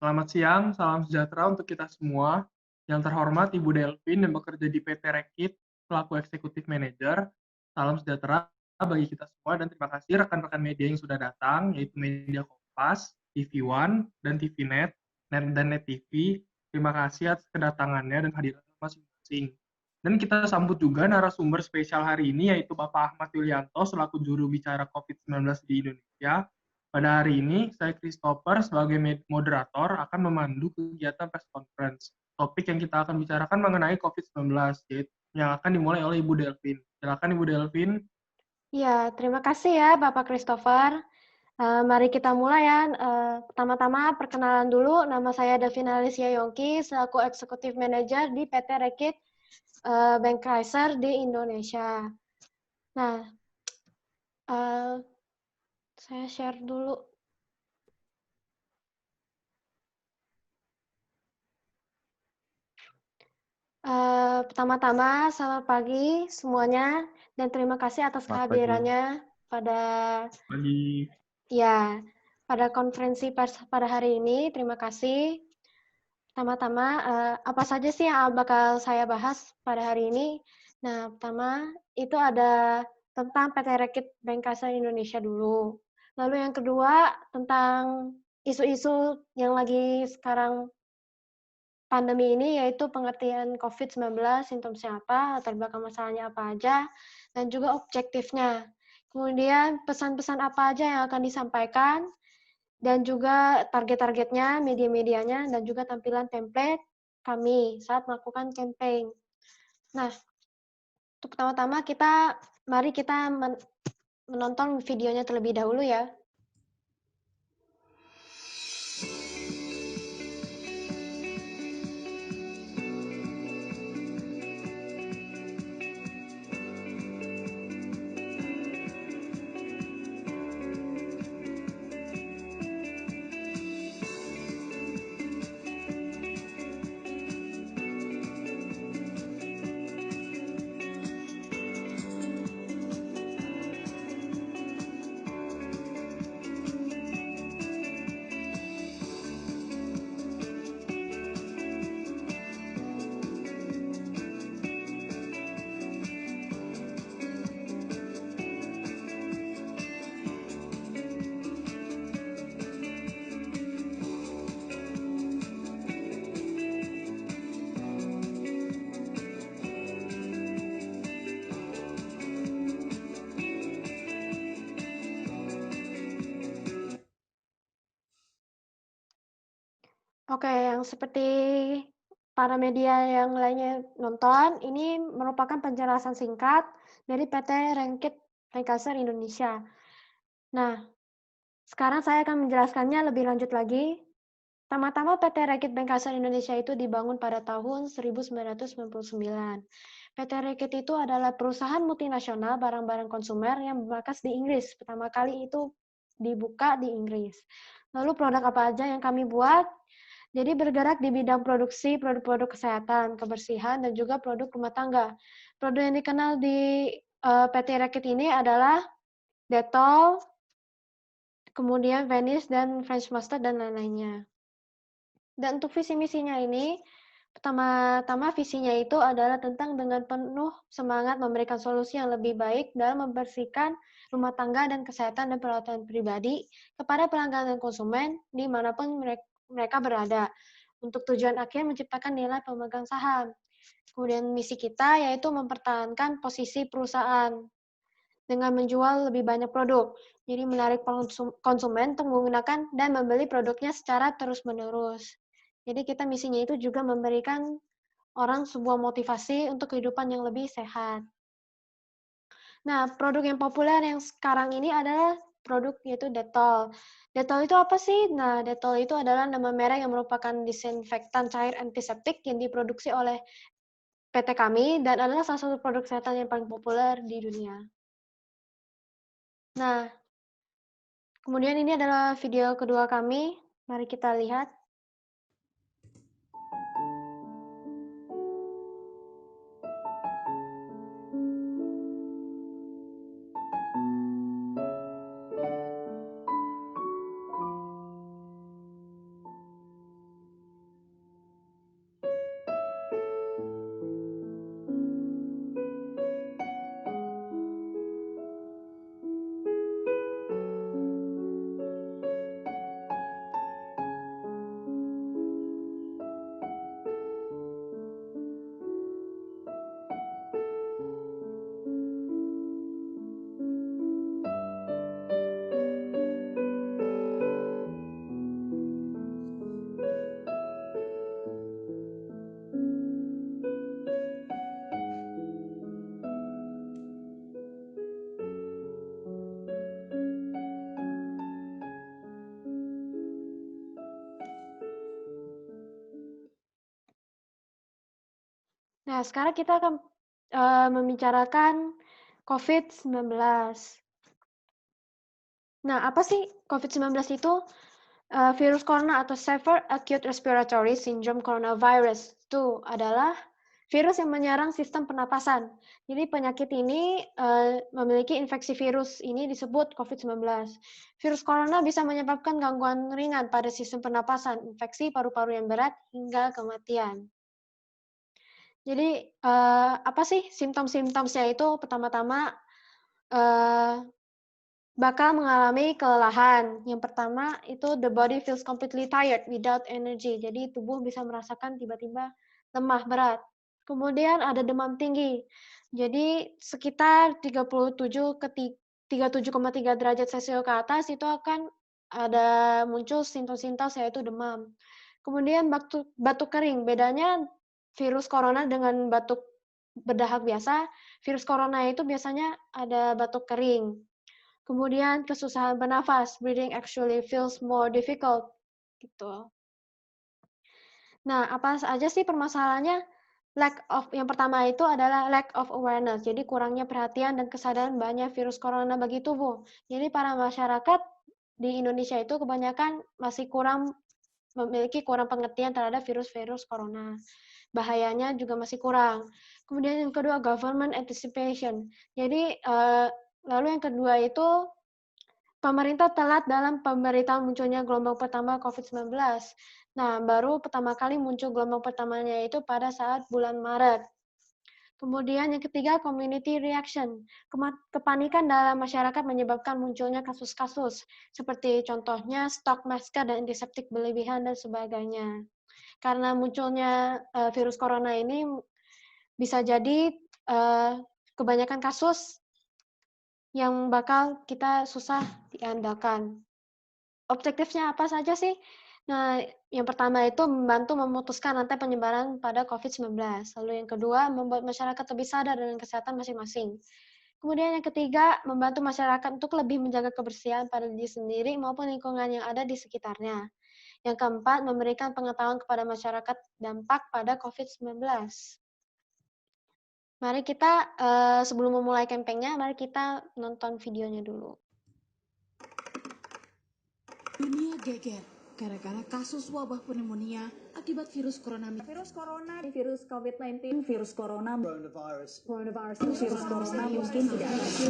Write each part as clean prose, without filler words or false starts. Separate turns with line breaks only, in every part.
Selamat siang, salam sejahtera untuk kita semua. Yang terhormat Ibu Delvin yang bekerja di PT Rekit selaku Eksekutif Manager. Salam sejahtera bagi kita semua dan terima kasih rekan-rekan media yang sudah datang, yaitu Media Kompas, TV One, dan TV Net, dan Net TV. Terima kasih atas kedatangannya dan hadiran masing-masing. Dan kita sambut juga narasumber spesial hari ini, yaitu Bapak Ahmad Yulianto selaku juru bicara COVID-19 di Indonesia. Pada hari ini, saya Christopher sebagai moderator akan memandu kegiatan press conference. Topik yang kita akan bicarakan mengenai COVID-19, yang akan dimulai oleh Ibu Delvin. Silakan Ibu Delvin.
Ya, terima kasih ya Bapak Christopher. Mari kita mulai ya. Pertama-tama perkenalan dulu, nama saya Davina Alicia Yongki, selaku Executive Manager di PT Rekit Bank Kaiser di Indonesia. Nah, saya share dulu. Pertama-tama, selamat pagi semuanya, dan terima kasih atas kehadirannya pada konferensi pers pada hari ini. Terima kasih. Pertama-tama, apa saja sih yang bakal saya bahas pada hari ini? Nah, pertama, itu ada tentang PT Rekit Bank Kaiser Indonesia dulu. Lalu yang kedua, tentang isu-isu yang lagi sekarang pandemi ini, yaitu pengertian COVID-19, simptomnya apa, latar belakang masalahnya apa aja, dan juga objektifnya. Kemudian pesan-pesan apa aja yang akan disampaikan, dan juga target-targetnya, media-medianya, dan juga tampilan template kami saat melakukan campaign. Nah, untuk pertama-tama mari kita menonton videonya terlebih dahulu ya. Oke, yang seperti para media yang lainnya nonton, ini merupakan penjelasan singkat dari PT Rekit Bank Kaiser Indonesia. Nah, sekarang saya akan menjelaskannya lebih lanjut lagi. Pertama-tama PT Rekit Bank Kaiser Indonesia itu dibangun pada tahun 1999. PT Rekit itu adalah perusahaan multinasional barang-barang konsumer yang bermarkas di Inggris. Pertama kali itu dibuka di Inggris. Lalu produk apa aja yang kami buat? Jadi bergerak di bidang produksi produk-produk kesehatan, kebersihan, dan juga produk rumah tangga. Produk yang dikenal di PT Rekit ini adalah Dettol, kemudian Vanish dan French Master, dan lain-lainnya. Dan untuk visi misinya ini, pertama-tama visinya itu adalah tentang dengan penuh semangat memberikan solusi yang lebih baik dalam membersihkan rumah tangga dan kesehatan dan perawatan pribadi kepada pelanggan dan konsumen dimanapun mereka berada. Untuk tujuan akhir menciptakan nilai pemegang saham. Kemudian misi kita yaitu mempertahankan posisi perusahaan dengan menjual lebih banyak produk. Jadi menarik konsumen untuk menggunakan dan membeli produknya secara terus-menerus. Jadi kita misinya itu juga memberikan orang sebuah motivasi untuk kehidupan yang lebih sehat. Nah, produk yang populer yang sekarang ini adalah produk yaitu Dettol. Dettol itu apa sih? Nah, Dettol itu adalah nama merek yang merupakan disinfektan cair antiseptik yang diproduksi oleh PT kami dan adalah salah satu produk kesehatan yang paling populer di dunia. Nah, kemudian ini adalah video kedua kami. Mari kita lihat. Nah, sekarang kita akan membicarakan COVID-19. Nah, apa sih COVID-19 itu? Virus corona atau Severe Acute Respiratory Syndrome Coronavirus itu adalah virus yang menyerang sistem pernapasan. Jadi penyakit ini memiliki infeksi virus ini disebut COVID-19. Virus corona bisa menyebabkan gangguan ringan pada sistem pernapasan, infeksi paru-paru yang berat, hingga kematian. Jadi apa sih simptom-simptomnya itu? Pertama-tama bakal mengalami kelelahan. Yang pertama itu the body feels completely tired without energy. Jadi tubuh bisa merasakan tiba-tiba lemah berat. Kemudian ada demam tinggi. Jadi sekitar 37,3 derajat Celcius ke atas itu akan ada muncul simptom-simptom yaitu demam. Kemudian batuk kering. Bedanya virus corona dengan batuk berdahak biasa, virus corona itu biasanya ada batuk kering. Kemudian kesusahan bernafas, breathing actually feels more difficult, gitu. Nah, apa saja sih permasalahannya? Yang pertama itu adalah lack of awareness, jadi kurangnya perhatian dan kesadaran banyak virus corona bagi tubuh. Jadi para masyarakat di Indonesia itu kebanyakan masih memiliki kurang pengertian terhadap virus-virus corona. Bahayanya juga masih kurang. Kemudian yang kedua, government anticipation. Jadi lalu yang kedua itu pemerintah telat dalam pemberitahuan munculnya gelombang pertama COVID-19. Nah, baru pertama kali muncul gelombang pertamanya itu pada saat bulan Maret. Kemudian yang ketiga, community reaction. Kepanikan dalam masyarakat menyebabkan munculnya kasus-kasus, seperti contohnya stok masker dan antiseptik berlebihan dan sebagainya. Karena munculnya virus corona ini bisa jadi kebanyakan kasus yang bakal kita susah diandalkan. Objektifnya apa saja sih? Nah, yang pertama itu membantu memutuskan rantai penyebaran pada COVID-19. Lalu yang kedua, membuat masyarakat lebih sadar dengan kesehatan masing-masing. Kemudian yang ketiga, membantu masyarakat untuk lebih menjaga kebersihan pada diri sendiri maupun lingkungan yang ada di sekitarnya. Yang keempat, memberikan pengetahuan kepada masyarakat dampak pada COVID-19. Mari kita, sebelum memulai kampanyenya, mari kita nonton videonya dulu.
Dunia geger gara-gara kasus wabah pneumonia akibat virus corona.
Virus COVID-19, virus corona, coronavirus, virus corona mungkin tidak ada.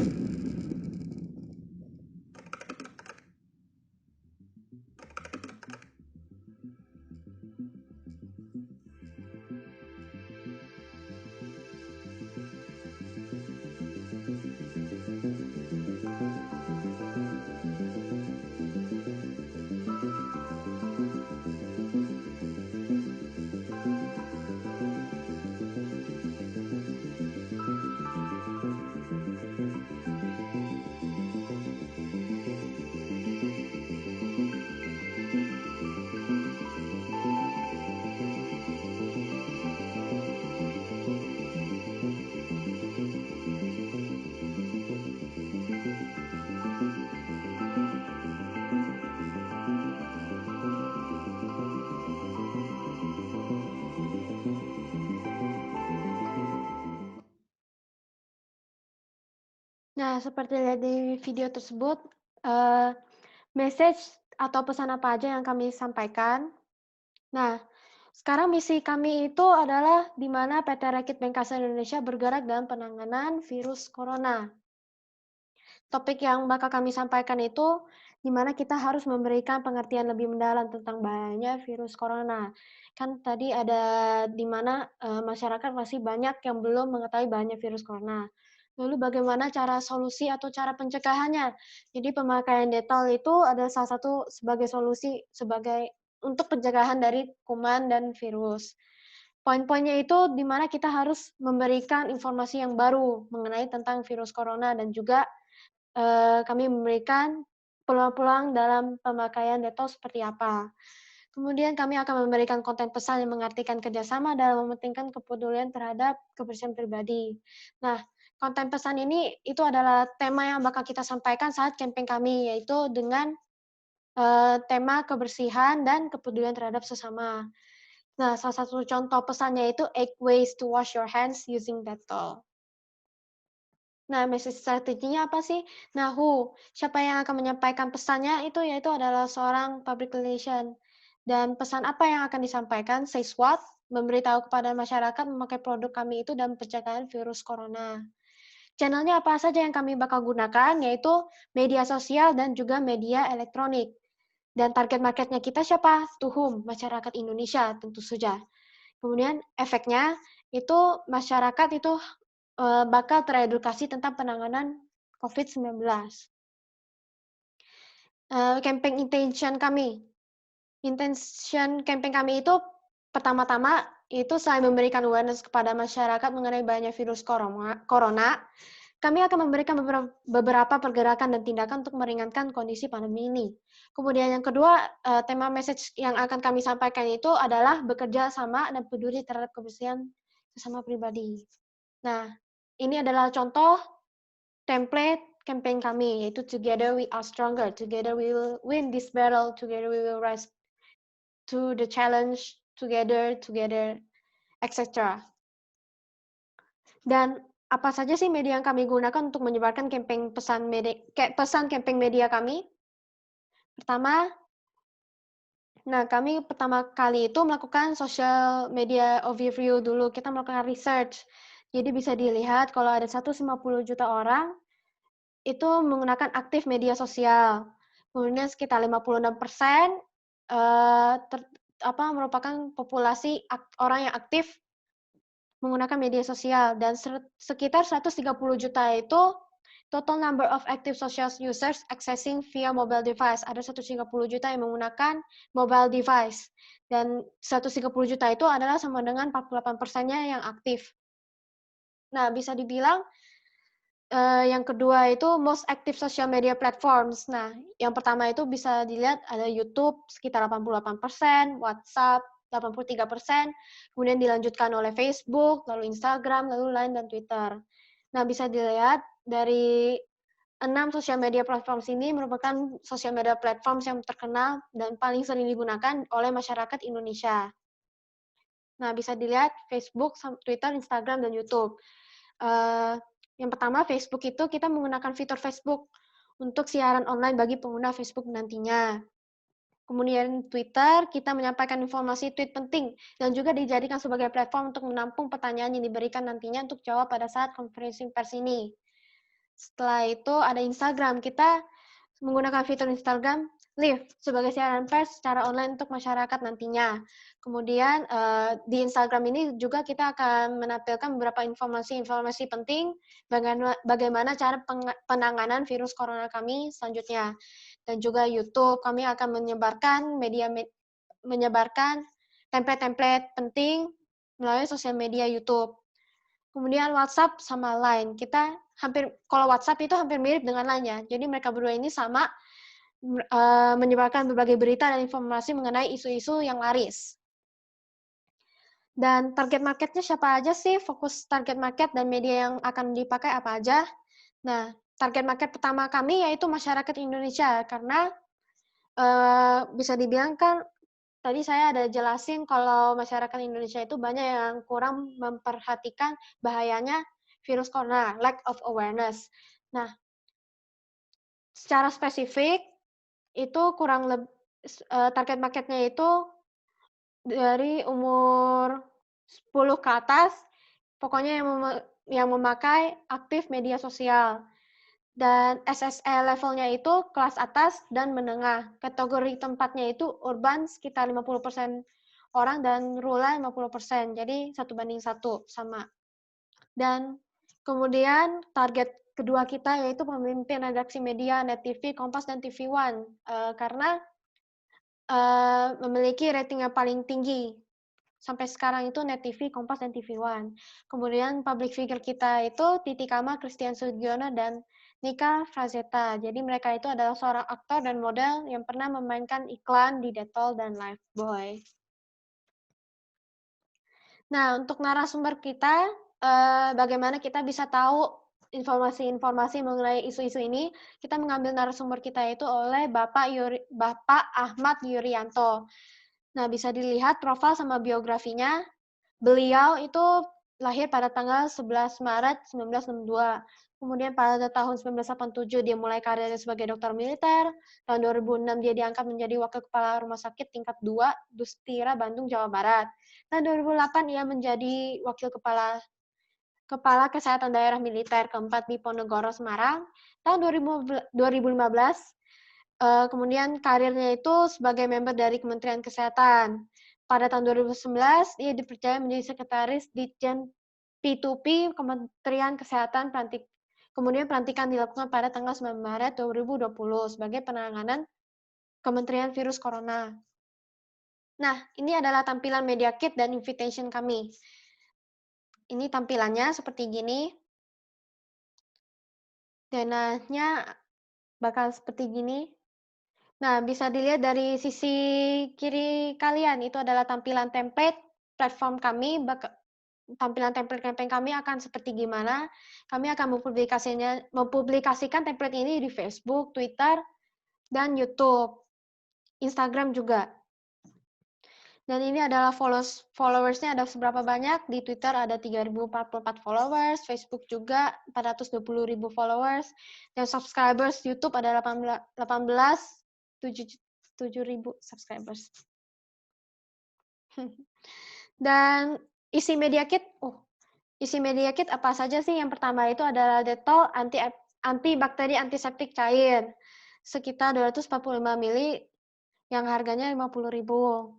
Nah, seperti lihat di video tersebut, message atau pesan apa aja yang kami sampaikan. Nah, sekarang misi kami itu adalah di mana PT Rakit Bankasa Indonesia bergerak dalam penanganan virus corona. Topik yang bakal kami sampaikan itu di mana kita harus memberikan pengertian lebih mendalam tentang bahayanya virus corona. Kan tadi ada di mana masyarakat masih banyak yang belum mengetahui bahayanya virus corona. Lalu bagaimana cara solusi atau cara pencegahannya? Jadi pemakaian Dettol itu adalah salah satu sebagai solusi untuk pencegahan dari kuman dan virus. Poin-poinnya itu di mana kita harus memberikan informasi yang baru mengenai tentang virus corona dan juga kami memberikan peluang-peluang dalam pemakaian Dettol seperti apa. Kemudian kami akan memberikan konten pesan yang mengartikan kerjasama dalam mementingkan kepedulian terhadap kebersihan pribadi. Nah, konten pesan ini itu adalah tema yang bakal kita sampaikan saat campaign kami, yaitu dengan tema kebersihan dan kepedulian terhadap sesama. Nah, salah satu contoh pesannya itu 8 ways to wash your hands using Dettol. Nah, message strateginya apa sih? Nah, siapa yang akan menyampaikan pesannya itu yaitu adalah seorang public relation. Dan pesan apa yang akan disampaikan? Says what? Memberitahu kepada masyarakat memakai produk kami itu dalam pencegahan virus corona. Channelnya apa saja yang kami bakal gunakan, yaitu media sosial dan juga media elektronik. Dan target marketnya kita siapa? To whom? Masyarakat Indonesia, tentu saja. Kemudian efeknya itu masyarakat itu bakal teredukasi tentang penanganan COVID-19. Campaign intention kami. Intention campaign kami itu pertama-tama itu selain memberikan awareness kepada masyarakat mengenai bahayanya virus corona, kami akan memberikan beberapa pergerakan dan tindakan untuk meringankan kondisi pandemi ini. Kemudian yang kedua, tema message yang akan kami sampaikan itu adalah bekerja sama dan peduli terhadap kebersihan sesama pribadi. Nah, ini adalah contoh template campaign kami, yaitu Together We Are Stronger, Together We Will Win This Battle, Together We Will Rise to the Challenge, Together, etc. Dan apa saja sih media yang kami gunakan untuk menyebarkan pesan campaign media kami? Pertama, kami pertama kali itu melakukan social media overview dulu. Kita melakukan research. Jadi bisa dilihat kalau ada 150 juta orang itu menggunakan aktif media sosial. Kemudian sekitar 56% merupakan populasi orang yang aktif menggunakan media sosial, dan sekitar 130 juta itu total number of active social users accessing via mobile device. Ada 130 juta yang menggunakan mobile device, dan 130 juta itu adalah sama dengan 48%-nya yang aktif. Nah, bisa dibilang yang kedua itu most active social media platforms. Nah, yang pertama itu bisa dilihat ada YouTube sekitar 88%, WhatsApp 83%, kemudian dilanjutkan oleh Facebook, lalu Instagram, lalu Line, dan Twitter. Nah, bisa dilihat dari 6 sosial media platforms ini merupakan sosial media platforms yang terkenal dan paling sering digunakan oleh masyarakat Indonesia. Nah, bisa dilihat Facebook, Twitter, Instagram, dan YouTube. Yang pertama, Facebook itu kita menggunakan fitur Facebook untuk siaran online bagi pengguna Facebook nantinya. Kemudian Twitter, kita menyampaikan informasi tweet penting dan juga dijadikan sebagai platform untuk menampung pertanyaan yang diberikan nantinya untuk jawab pada saat konferensi pers ini. Setelah itu ada Instagram, kita menggunakan fitur Instagram Live sebagai siaran pers secara online untuk masyarakat nantinya. Kemudian di Instagram ini juga kita akan menampilkan beberapa informasi penting bagaimana cara penanganan virus corona kami selanjutnya. Dan juga YouTube, kami akan menyebarkan template-template penting melalui sosial media YouTube. Kemudian WhatsApp sama Line, kalau WhatsApp itu hampir mirip dengan Line ya. Jadi mereka berdua ini sama menyebarkan berbagai berita dan informasi mengenai isu-isu yang laris. Dan target marketnya siapa aja sih? Fokus target market dan media yang akan dipakai apa aja? Nah, target market pertama kami yaitu masyarakat Indonesia, karena bisa dibilang kan tadi saya ada jelasin kalau masyarakat Indonesia itu banyak yang kurang memperhatikan bahayanya virus corona, lack of awareness. Nah, secara spesifik itu target marketnya itu dari umur 10 ke atas, pokoknya yang memakai aktif media sosial. Dan SSE levelnya itu kelas atas dan menengah. Kategori tempatnya itu urban sekitar 50% orang dan rural 50%. Jadi 1:1 sama. Dan kemudian target kedua kita yaitu pemimpin redaksi media Net TV, Kompas, dan TV One. Karena memiliki rating yang paling tinggi. Sampai sekarang itu Net TV, Kompas, dan TV One. Kemudian public figure kita itu Titi Kamal, Christian Sugiono, dan Nika Frazetta. Jadi mereka itu adalah seorang aktor dan model yang pernah memainkan iklan di Dettol dan Lifebuoy. Nah, untuk narasumber kita, bagaimana kita bisa tahu informasi-informasi mengenai isu-isu ini, kita mengambil narasumber kita itu oleh Bapak Ahmad Yuryanto. Nah, bisa dilihat profil sama biografinya. Beliau itu lahir pada tanggal 11 Maret 1962. Kemudian pada tahun 1987 dia mulai karirnya sebagai dokter militer. Tahun 2006 dia diangkat menjadi wakil kepala rumah sakit tingkat 2 Dustira Bandung, Jawa Barat. Tahun 2008 ia menjadi wakil kepala Kesehatan Daerah Militer keempat di Ponegoro, Semarang. Tahun 2015 kemudian karirnya itu sebagai member dari Kementerian Kesehatan. Pada tahun 2011, ia dipercaya menjadi sekretaris Ditjen P2P Kementerian Kesehatan. Kemudian pelantikan dilakukan pada tanggal 9 Maret 2020 sebagai penanganan Kementerian Virus Corona. Nah, ini adalah tampilan media kit dan invitation kami. Ini tampilannya seperti gini. Dananya bakal seperti gini. Nah, bisa dilihat dari sisi kiri kalian, itu adalah tampilan template platform kami. Tampilan template campaign kami akan seperti gimana. Kami akan mempublikasikan template ini di Facebook, Twitter, dan YouTube. Instagram juga. Dan ini adalah followersnya ada seberapa banyak. Di Twitter ada 3.044 followers, Facebook juga 420.000 followers, dan subscribers YouTube ada 7.000 subscribers. Dan isi media kit apa saja sih? Yang pertama itu adalah Dettol antibakteri antiseptik cair sekitar 245 ml yang harganya 50.000.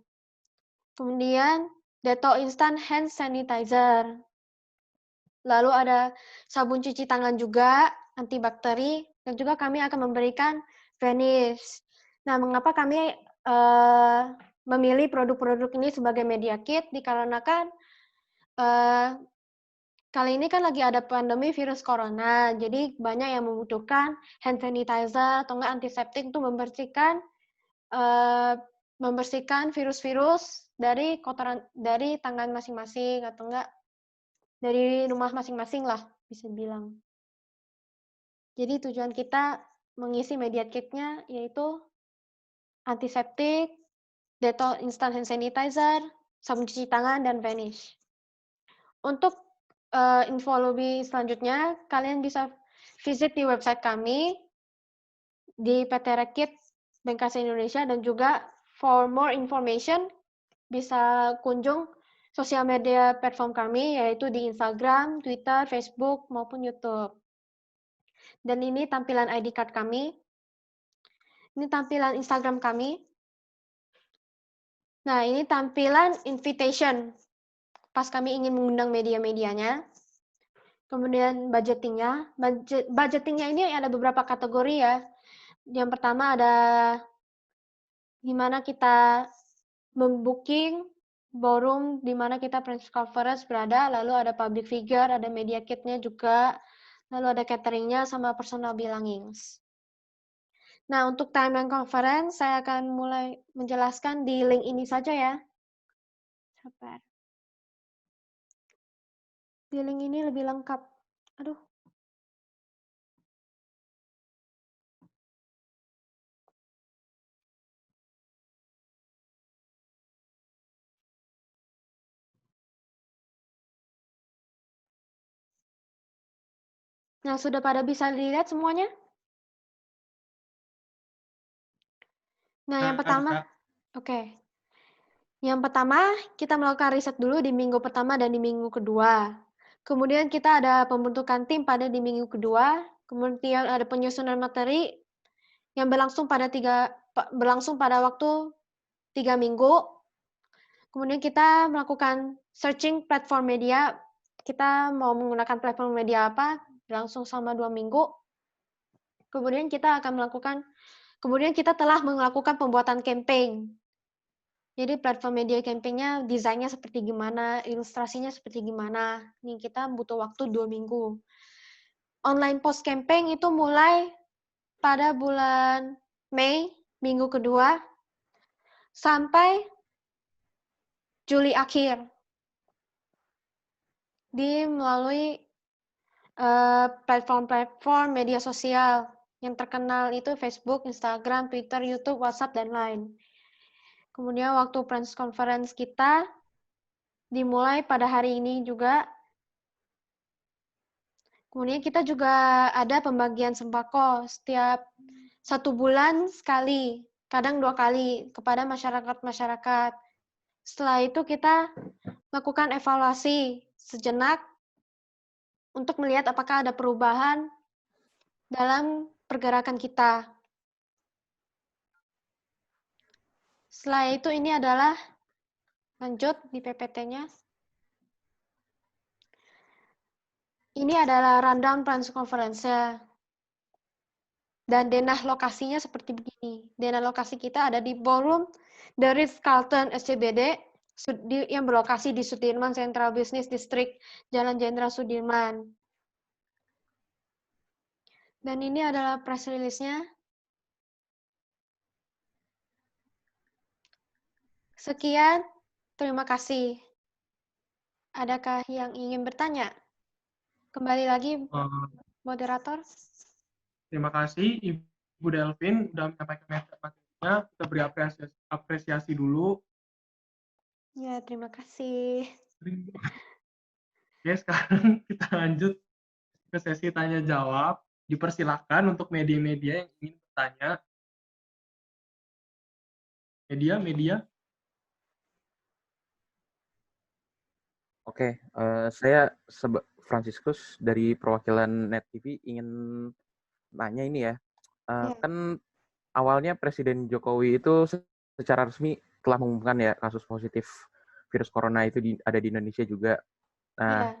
Kemudian Dettol instant hand sanitizer. Lalu ada sabun cuci tangan juga antibakteri, dan juga kami akan memberikan Vanish. Nah, mengapa kami memilih produk-produk ini sebagai media kit? Dikarenakan kali ini kan lagi ada pandemi virus corona, jadi banyak yang membutuhkan hand sanitizer atau enggak antiseptik untuk membersihkan virus-virus dari tangan masing-masing atau enggak dari rumah masing-masing lah, bisa bilang. Jadi tujuan kita mengisi media kit-nya yaitu antiseptik, Dettol instant hand sanitizer, sabun cuci tangan, dan Vanish. Untuk info lebih selanjutnya, kalian bisa visit di website kami di PT Rekit Bankasa Indonesia, dan juga for more information bisa kunjung sosial media platform kami yaitu di Instagram, Twitter, Facebook, maupun YouTube. Dan ini tampilan ID card kami. Ini tampilan Instagram kami. Nah, ini tampilan invitation pas kami ingin mengundang media-medianya. Kemudian budgetingnya. Budgetingnya ini ada beberapa kategori ya. Yang pertama ada gimana kita membooking ballroom di mana kita press conference berada, lalu ada public figure, ada media kitnya juga, lalu ada cateringnya sama personal belongings. Nah, untuk timeline conference, saya akan mulai menjelaskan di link ini saja ya. Sabar. Di link ini lebih lengkap. Aduh. Nah, sudah pada bisa dilihat semuanya? Nah, yang pertama, oke. Yang pertama, kita melakukan riset dulu di minggu pertama dan di minggu kedua. Kemudian kita ada pembentukan tim pada di minggu kedua. Kemudian ada penyusunan materi yang berlangsung pada waktu 3 minggu. Kemudian kita melakukan searching platform media. Kita mau menggunakan platform media apa, berlangsung selama 2 minggu. Kemudian kita telah melakukan pembuatan campaign. Jadi platform media campaign-nya desainnya seperti gimana, ilustrasinya seperti gimana. Ini kita butuh waktu 2 minggu. Online post campaign itu mulai pada bulan Mei, minggu kedua, sampai Juli akhir. Melalui platform-platform media sosial yang terkenal itu Facebook, Instagram, Twitter, YouTube, WhatsApp, dan lain. Kemudian waktu press conference kita dimulai pada hari ini juga. Kemudian kita juga ada pembagian sembako setiap 1 bulan sekali, kadang 2 kali kepada masyarakat-masyarakat. Setelah itu kita lakukan evaluasi sejenak untuk melihat apakah ada perubahan dalam pergerakan kita. Setelah itu ini adalah lanjut di PPT-nya. Ini adalah rundown press conference-nya. Dan denah lokasinya seperti begini. Denah lokasi kita ada di ballroom The Ritz-Carlton SCBD yang berlokasi di Sudirman Central Business District, Jalan Jenderal Sudirman. Dan ini adalah press release-nya. Sekian, terima kasih. Adakah yang ingin bertanya? Kembali lagi, moderator.
Terima kasih Ibu Delvin sudah menyampaikan materinya. Kita beri apresiasi dulu.
Ya, terima kasih.
Oke, sekarang kita lanjut ke sesi tanya jawab. Dipersilakan untuk media-media yang ingin bertanya. Media.
Oke, saya Franciscus dari perwakilan Net TV ingin nanya ini ya.
Ya.
Kan awalnya Presiden Jokowi itu secara resmi telah mengumumkan ya kasus positif virus corona itu ada di Indonesia juga. Nah,
Ya.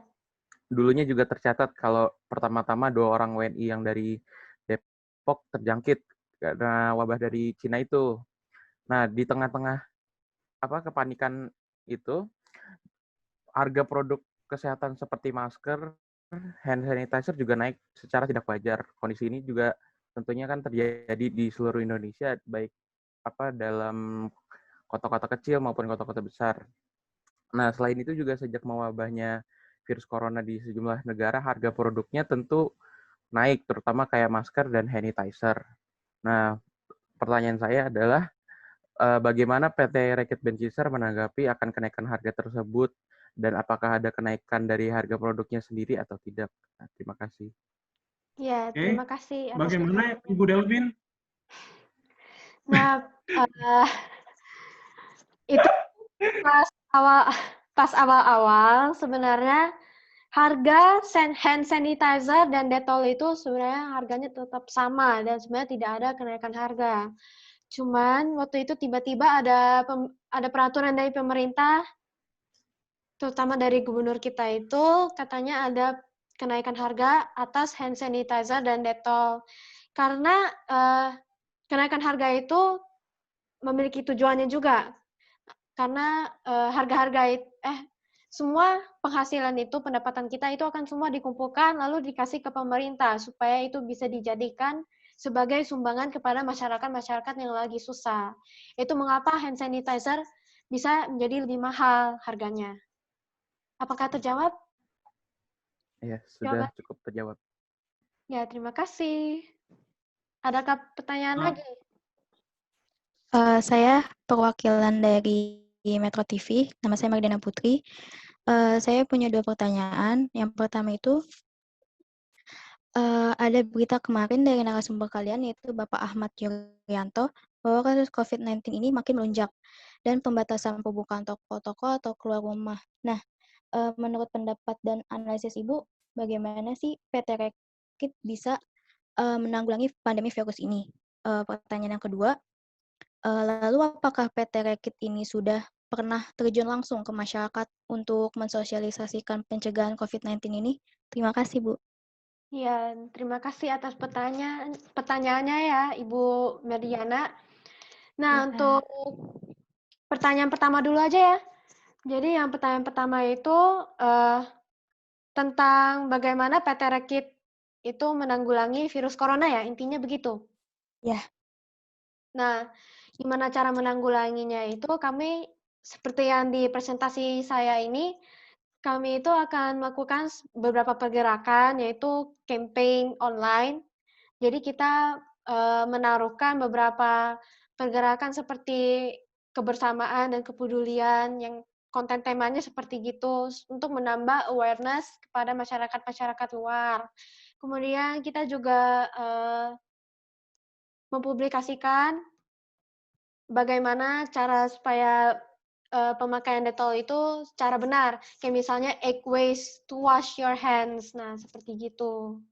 dulunya juga tercatat kalau pertama-tama 2 orang WNI yang dari Depok terjangkit karena wabah dari Cina itu. Nah, di tengah-tengah kepanikan itu, harga produk kesehatan seperti masker, hand sanitizer juga naik secara tidak wajar. Kondisi ini juga tentunya kan terjadi di seluruh Indonesia, baik dalam kota-kota kecil maupun kota-kota besar. Nah, selain itu juga sejak mewabahnya virus corona di sejumlah negara, harga produknya tentu naik, terutama kayak masker dan hand sanitizer. Nah, pertanyaan saya adalah, bagaimana PT Reckitt Benckiser menanggapi akan kenaikan harga tersebut, dan apakah ada kenaikan dari harga produknya sendiri atau tidak? Nah, terima kasih.
Ya,
Oke.
terima kasih atas
Bagaimana
pertanyaannya.
Ibu Delvin?
Nah, itu pas awal-awal sebenarnya harga hand sanitizer dan Dettol itu sebenarnya harganya tetap sama dan sebenarnya tidak ada kenaikan harga. Cuman waktu itu tiba-tiba ada peraturan dari pemerintah, terutama dari gubernur kita itu, katanya ada kenaikan harga atas hand sanitizer dan Dettol. Karena kenaikan harga itu memiliki tujuannya juga. Karena semua penghasilan itu, pendapatan kita itu akan semua dikumpulkan lalu dikasih ke pemerintah supaya itu bisa dijadikan sebagai sumbangan kepada masyarakat-masyarakat yang lagi susah. Itu mengapa hand sanitizer bisa menjadi lebih mahal harganya. Apakah terjawab?
Ya, sudah cukup terjawab.
Ya, terima kasih. Adakah pertanyaan lagi?
Saya perwakilan dari Metro TV, nama saya Magdalena Putri. Saya punya 2 pertanyaan. Yang pertama itu, ada berita kemarin dari narasumber kalian, yaitu Bapak Ahmad Yuryanto, bahwa kasus COVID-19 ini makin melonjak dan pembatasan pembukaan toko-toko atau keluar rumah. Nah, menurut pendapat dan analisis Ibu, bagaimana sih PT Reckitt bisa menanggulangi pandemi virus ini? Pertanyaan yang kedua, lalu apakah PT Reckitt ini sudah pernah terjun langsung ke masyarakat untuk mensosialisasikan pencegahan COVID-19 ini? Terima kasih, Bu.
Ya, terima kasih atas pertanyaannya ya, Ibu Merdiana. Nah, untuk pertanyaan pertama dulu aja ya. Jadi yang pertanyaan pertama itu tentang bagaimana PT Reckitt itu menanggulangi virus corona ya, intinya begitu?
Ya.
Nah, gimana cara menanggulanginya itu kami, seperti yang di presentasi saya ini, kami itu akan melakukan beberapa pergerakan, yaitu campaign online. Jadi kita menaruhkan beberapa pergerakan seperti kebersamaan dan kepedulian yang konten temanya seperti gitu untuk menambah awareness kepada masyarakat luar. Kemudian kita juga mempublikasikan bagaimana cara supaya pemakaian Dettol itu secara benar. Kayak misalnya 8 ways to wash your hands. Nah, seperti gitu.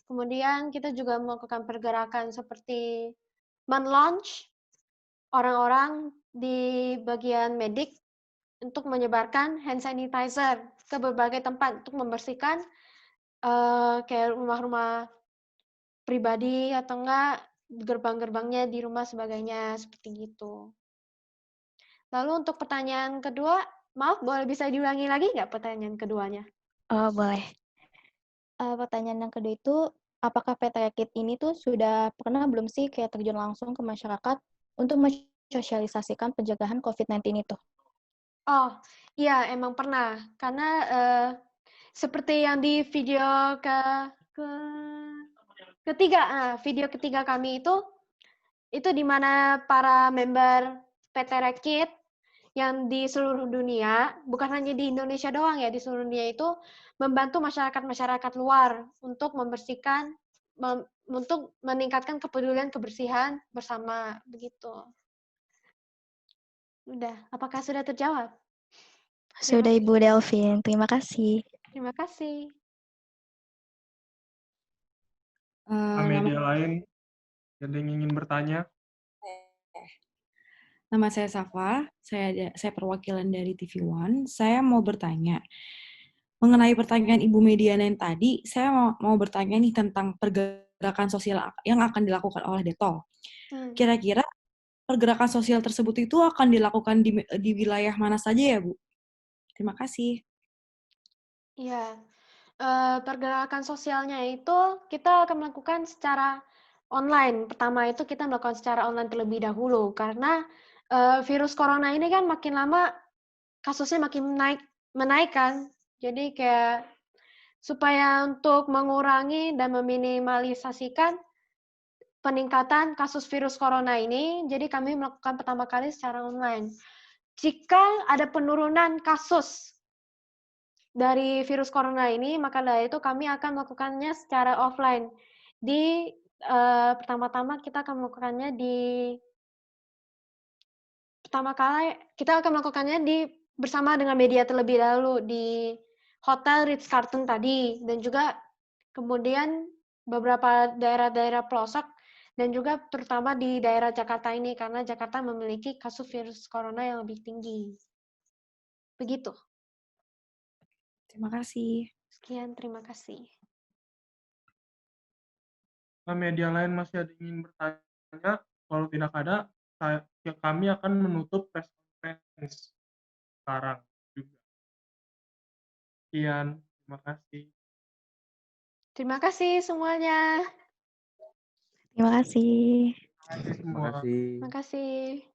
Kemudian kita juga melakukan pergerakan seperti men-launch orang-orang di bagian medik untuk menyebarkan hand sanitizer ke berbagai tempat untuk membersihkan kayak rumah-rumah pribadi atau enggak gerbang-gerbangnya di rumah sebagainya seperti gitu. Lalu untuk pertanyaan kedua, maaf boleh bisa diulangi lagi nggak pertanyaan keduanya?
Oh, boleh. Pertanyaan yang kedua itu, apakah PT Rakit ini tuh sudah pernah belum sih kayak terjun langsung ke masyarakat untuk mensosialisasikan pencegahan COVID-19 itu?
Oh, iya emang pernah. Karena seperti yang di video video ketiga kami itu di mana para member PT Rakit yang di seluruh dunia, bukan hanya di Indonesia doang ya, di seluruh dunia itu membantu masyarakat-masyarakat luar untuk membersihkan, untuk meningkatkan kepedulian kebersihan bersama begitu. Udah, apakah sudah terjawab?
Sudah Ibu Delvin, terima kasih.
Terima kasih.
Media lain ada yang ingin bertanya?
Nama saya Safa, saya perwakilan dari TV One. Saya mau bertanya, mengenai pertanyaan Ibu Mediana yang tadi, saya mau bertanya nih tentang pergerakan sosial yang akan dilakukan oleh Dettol. Kira-kira pergerakan sosial tersebut itu akan dilakukan di wilayah mana saja ya, Bu? Terima kasih.
Iya, pergerakan sosialnya itu kita akan melakukan secara online. Pertama itu kita melakukan secara online terlebih dahulu, karena virus corona ini kan makin lama kasusnya makin menaik kan. Jadi kayak supaya untuk mengurangi dan meminimalisasikan peningkatan kasus virus corona ini, jadi kami melakukan pertama kali secara online. Jika ada penurunan kasus dari virus corona ini, maka dari itu kami akan melakukannya secara offline. Pertama-tama kita akan melakukannya bersama dengan media terlebih dahulu di Hotel Ritz-Carlton tadi, dan juga kemudian beberapa daerah-daerah pelosok, dan juga terutama di daerah Jakarta ini, karena Jakarta memiliki kasus virus corona yang lebih tinggi. Begitu.
Terima kasih.
Sekian, terima kasih.
Media lain masih ada yang ingin bertanya? Kalau tidak ada, kami akan menutup press conference sekarang juga. Sekian, terima kasih.
Terima kasih semuanya.
Terima kasih.
Terima kasih.
Terima kasih.